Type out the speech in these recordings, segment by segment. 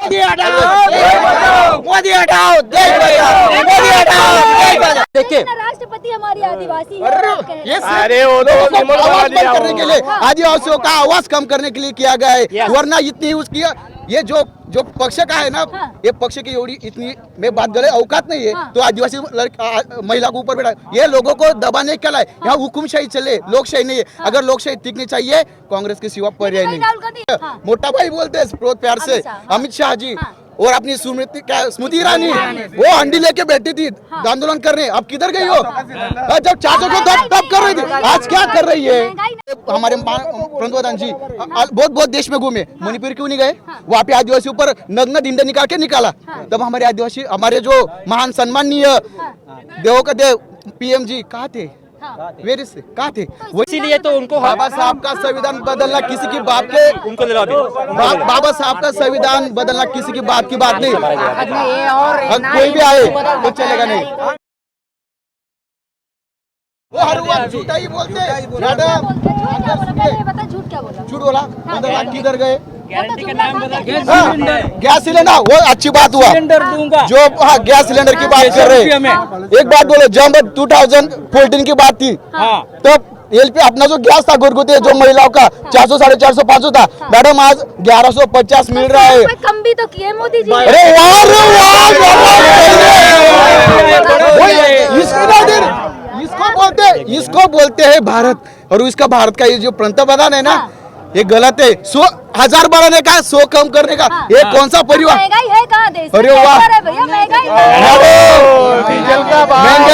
मोदी हटाओ, मोदी हटाओ, देश बचाओ, मोदी हटाओ, देश बचाओ। देखिए राष्ट्रपति हमारी आदिवासी है। ये अरे वो तो आवाज बंद करने के लिए, आदिवासियों का आवाज कम करने के लिए किया गया है, वरना इतनी उसकी ये जो पक्ष का है ना, ये पक्ष की एवढी इतनी में बात करे औकात नहीं है, तो आदिवासी महिला को ऊपर बैठा, ये लोगों को दबाने के लिए यहाँ हुकुमशाही चले, लोकशाही नहीं है। अगर लोकशाही टिकनी चाहिए, कांग्रेस के सिवा पर्याय नहीं। मोटा भाई बोलते हैं बहुत प्यार से अमित शाह जी, और अपनी स्मृति ईरानी, वो अंडी लेके बैठी थी आंदोलन करने, अब किधर गई हो? जब चाचा को तब कर रही थी, आज क्या कर रही है? हमारे प्रधानमंत्री जी बहुत देश में घूमे, मणिपुर क्यों नहीं गए? वहाँ पे आदिवासी ऊपर नग्न डिंडे निकाल के निकाला, तब हमारे आदिवासी, हमारे जो महान सम्माननीय देवों का देव पीएम जी कहाँ थे? वेरी से कहाँ थे? इसीलिए तो उनको बाबा साहब का संविधान बदलना किसी की बात के, उनको दिला भी बाबा साहब का संविधान बदलना किसी की बात नहीं। कोई भी आए तो चलेगा नहीं। वो हर वक्त झूठा ही बोलते हैं मैडम। झूठ क्या बोला? झूठ बोला, 15 लाख किधर गए? गैस गैस सिलेंडर, वो अच्छी बात हुआ जो गैस सिलेंडर की बात कर रहे हैं। एक बात बोलो, जब 2014 की बात थी, तब एलपी अपना जो गैस था गुरगुते, जो महिलाओं का 400, 450, 500 था, मैडम आज 1150 मिल रहा है। कम भी तो किए मोदी जी। अरे इसको बोलते हैं भारत, और इसका भारत का ये जो पंतप्रधान है ना, ये गलत है। 100,000 बढ़ाने का, 100 कम करने का, ये कौन सा परिवार? महंगाई है कहाँ देश में? अरे वाह, भैया महंगाई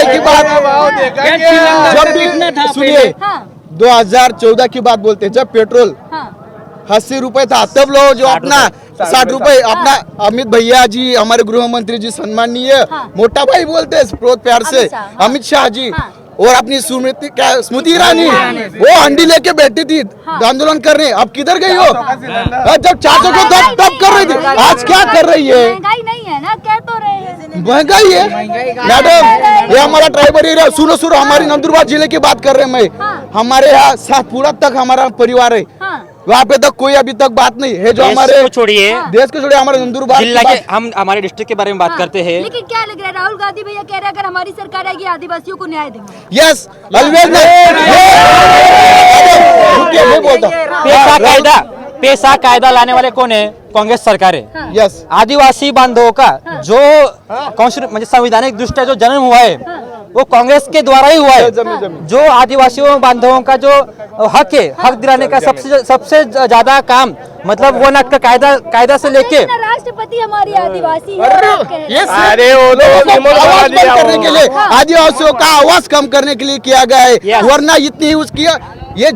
की बात जब भी सुनिए, 2014 की बात बोलते हैं, जब पेट्रोल 80 रुपए था, तब लोग जो अपना 60 रुपए, अपना अमित भैया जी, हमारे गृह मंत्री जी सम्माननीय मोटा भाई बोलते हैं बहुत प्यार से अमित शाह जी, और अपनी स्मृति ईरानी, वो अंडी लेके बैठी थी आंदोलन करने, अब किधर गई हो? जब चाचा को तब कर रही थी, आज क्या कर रही है? महंगाई नहीं है ना, कह तो रहे हैं महंगाई है मैडम। ये हमारा ट्राइबल एरिया, सुनो हमारी नंदुरबार जिले की बात कर रहे हैं। मैं हमारे यहाँ सातपुड़ा तक हमारा परिवार है, वहाँ पे तक कोई अभी तक बात नहीं है। जो हमारे देश को छोड़िए हमारे नंदुरबार जिला के, हम हमारे डिस्ट्रिक्ट के बारे में बात करते हैं। लेकिन क्या लग रहा है, राहुल गांधी भैया कह रहे हैं अगर हमारी सरकार आएगी आदिवासियों को न्याय देंगे। यस ऑलवेज पेशा कायदा लाने वाले कौन है? कांग्रेस सरकार है। यस, आदिवासी बांधवों का जो म्हणजे संवैधानिक दृष्टया जो जन्म हुआ है, वो कांग्रेस के द्वारा ही हुआ है। जो आदिवासियों बांधवों का जो हक है, हक दिलाने का सबसे ज्यादा काम, मतलब वो नक्का कायदा से लेके राष्ट्रपति हमारी आदिवासी है। अरे वो तो आवाज बंद करने के लिए, आदिवासियों का आवाज कम करने के लिए किया गया है, वरना इतनी उसकी ये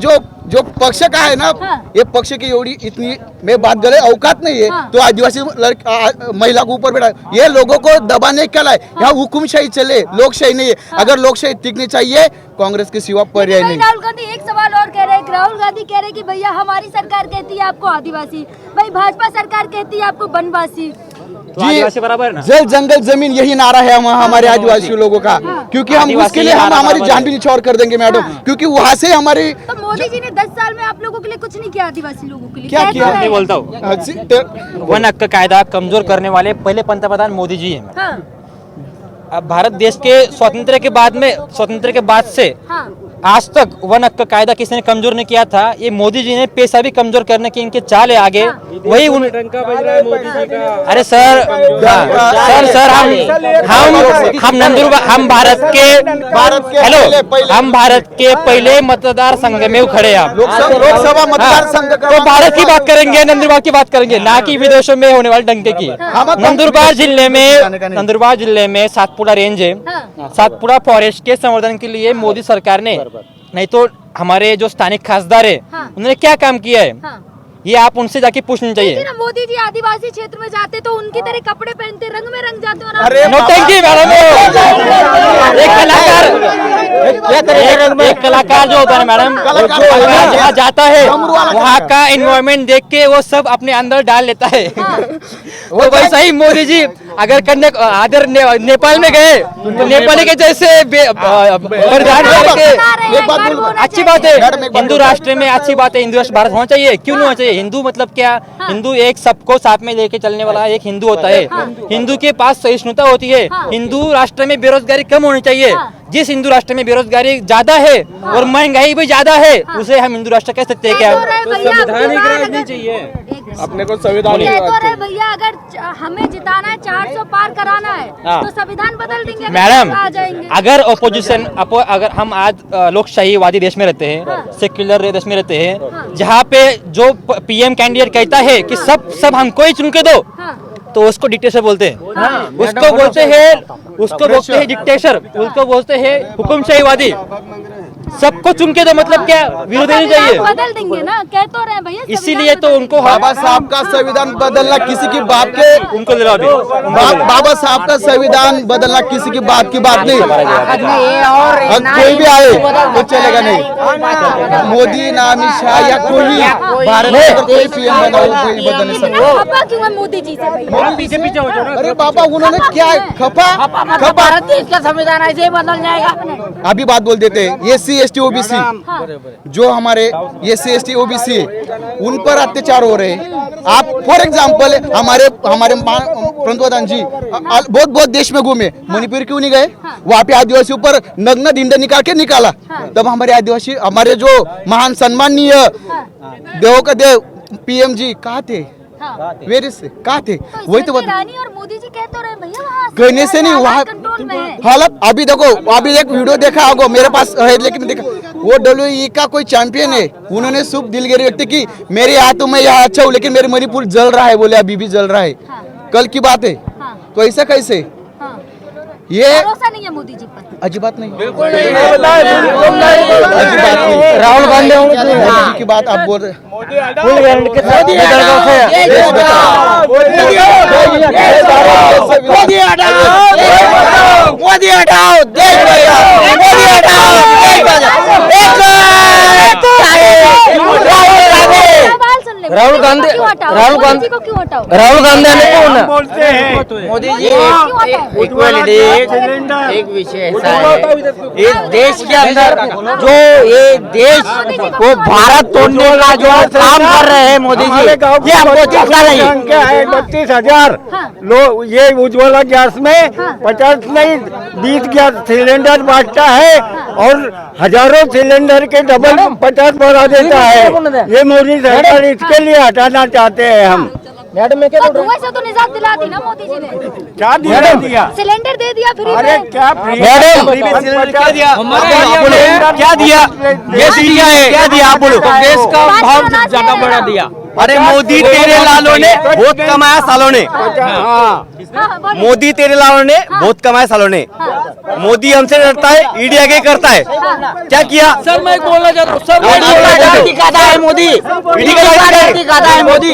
जो पक्ष का है ना, ये पक्ष की एवढी इतनी में बात करे औकात नहीं है, तो आदिवासी महिला को ऊपर बैठा, ये लोगों को दबाने के लिए यहाँ हुकुमशाही चले, लोकशाही नहीं है। अगर लोकशाही टिकनी चाहिए, कांग्रेस के सिवा पर्याय नहीं। राहुल गांधी एक सवाल और कह रहे हैं, राहुल गांधी कह रहे हैं कि भैया हमारी सरकार कहती है आपको आदिवासी, भाई भाजपा सरकार कहती है आपको वनवासी। तो आदिवासी बराबर है ना? जल जंगल जमीन, यही नारा है हमारे आदिवासी लोगों का, क्योंकि हम उसके लिए हम हमारी जान भी निछावर कर देंगे मैडम, क्योंकि वहाँ से हमारी। तो मोदी जी ने 10 साल में आप लोगों के लिए कुछ नहीं किया, आदिवासी लोगों के लिए क्या किया? मैं बोलता हूँ, वन हक्क कायदा कमजोर करने वाले पहले पंतप्रधान मोदी जी हैं। अब भारत देश के स्वतंत्र के बाद से आज तक वन हक्क कायदा किसी ने कमजोर नहीं किया था। ये मोदी जी ने पेशा भी कमजोर करने की इनके चाल है आगे, वही उन टंका बज रहा है मोदी जी का। अरे सर हम नंदुरबार, हम भारत के पहले मतदार संघ में खड़े हैं। लोकसभा मतदार संघ तो भारत की बात करेंगे, नंदुरबार की बात करेंगे, ना कि विदेशों में होने वाले डंके की। नंदुरबार जिले में सातपुड़ा रेंज है, सातपुड़ा फॉरेस्ट के संवर्धन के लिए मोदी सरकार ने, नहीं तो हमारे जो स्थानिक खासदार है, उन्होंने क्या काम किया है, ये आप उनसे जाके पूछना चाहिए। मोदी जी आदिवासी क्षेत्र में जाते तो उनकी तरह कपड़े पहनते, रंग में रंग जाते। अरे नौटंकी मैडम, एक कलाकार एक कलाकार जो होता है मैडम, जहाँ जाता है वहाँ का एनवायरनमेंट देख के वो सब अपने अंदर डाल लेता है। वो वैसा ही मोदी जी अगर नेपाल में गए तो नेपाली के जैसे परिधान करके, अच्छी बात है, हिंदू राष्ट्र में अच्छी बात है, हिंदू राष्ट्र भारत होना चाहिए, क्यों नहीं होना चाहिए? हिंदू मतलब क्या? हिंदू एक सबको साथ में लेके चलने वाला एक हिंदू होता है। हिंदू के पास सहिष्णुता होती है। हिंदू राष्ट्र में बेरोजगारी कम होनी चाहिए। जिस हिंदू राष्ट्र में बेरोजगारी ज्यादा है और महंगाई भी ज्यादा है, उसे हम हिंदू राष्ट्र कह सकते हैं क्या? संवैधानिक राज नहीं चाहिए अपने को, संवैधानिक राज। भैया अगर हमें जिताना है, 400 पार कराना है तो संविधान बदल देंगे मैडम। आ जाएंगे। अगर ओपोजिशन अगर हम आज लोकशाहीवादी देश में रहते हैं, सेक्युलर देश में रहते हैं, जहाँ पे जो पीएम कैंडिडेट कहता है कि सब हमको ही चुन के दो, तो उसको डिक्टेटर बोलते हैं। उसको बोलते हैं डिक्टेटर, उसको बोलते हैं हुकुमशाहीवादी। सबको चुन के दो मतलब क्या? विरोध नहीं चाहिए। बदल देंगे ना, कह तो रहे हैं भैया। इसीलिए तो उनको बाबा साहब का संविधान बदलना किसी की बात के, उनको दिला दो। बाबा साहब का संविधान बदलना किसी की बात नहीं। कोई भी आए तो चलेगा नहीं। मोदी ना अमित शाह या कोई भी भारत में अगर कोई पीएम बना हो कोई बदल नहीं सकता। क्यों है मोदी जी से भैया? पीछे पीछे हो जाओ। अरे बाबा उन्होंने क्या खपा भारत देश का संविधान ऐसे ही बदल जाएगा। अभी बात बोल देते हैं, ये SC/ST OBC जो हमारे SC/ST OBC उन पर अत्याचार हो रहे हैं। आप फॉर एग्जांपल हमारे प्रधानमंत्री जी बहुत देश में घूमे, मणिपुर क्यों नहीं गए? वहाँ पे आदिवासियों पर नग्न ढिंड निकाला। तब हमारे आदिवासी, हमारे जो महान सम्माननीय देवों का देव PM जी कहाँ थे? वेर से कहा थे? वही तो रानी और मोदी जी कह तो रहे भैया वहाँ कहने से नहीं, वहाँ कंट्रोल में है। हालत अभी देखो, अभी एक वीडियो देखा होगा मेरे पास है, लेकिन देखा वो WWE का कोई चैंपियन है, उन्होंने शुभ दिलगिरी व्यक्त की, मेरे हाथों में यहाँ अच्छा हूँ लेकिन मेरे मणिपुर जल रहा है, बोले अभी भी जल रहा है। कल की बात है, तो ऐसा कैसे? ये भरोसा नहीं है मोदी जी पर। अजीबात नहीं, बिल्कुल नहीं। अजीबात नहीं। राहुल गांधी मोदी जी की बात आप बोल रहे हैं। मोदी हटाओ, मोदी हटाओ, देश बचाओ, मोदी हटाओ, देश बचाओ। राहुल गांधी को क्यों हटाओ? राहुल गांधी ने बोलते हैं मोदी जी इक्वालिटी एक विषय ऐसा है, इस देश के अंदर जो ये देश को भारत तोड़ने का जो काम कर रहे हैं मोदी जी, ये हमको दिखता नहीं। संख्या है 32,000 लोग। ये उज्ज्वला गैस में 50 नहीं 20 गैस सिलेंडर बांटता है और हजारों सिलेंडर के डबल 50 बढ़ा देता है। ये मोदी सरकार इसके लिए हटाना चाहते हैं हम। मैडम में तो धुएं से तो निजात दिला दी ना मोदी जी ने। क्या दिया? सिलेंडर दे दिया फ्री अरे में। क्या फ्री? क्या दिया? ये दिया है, क्या दिया आप बोलो? देश का भाव ज्यादा बढ़ा दिया। अरे मोदी तेरे लालों ने बहुत कमाया सालों ने। मोदी तेरे लालों ने बहुत कमाया सालों ने। मोदी हमसे डरता है, ईडी आगे करता है। क्या किया? सर मैं बोलना चाहता हूँ, सर मोदी ईडी का दिखाता है मोदी।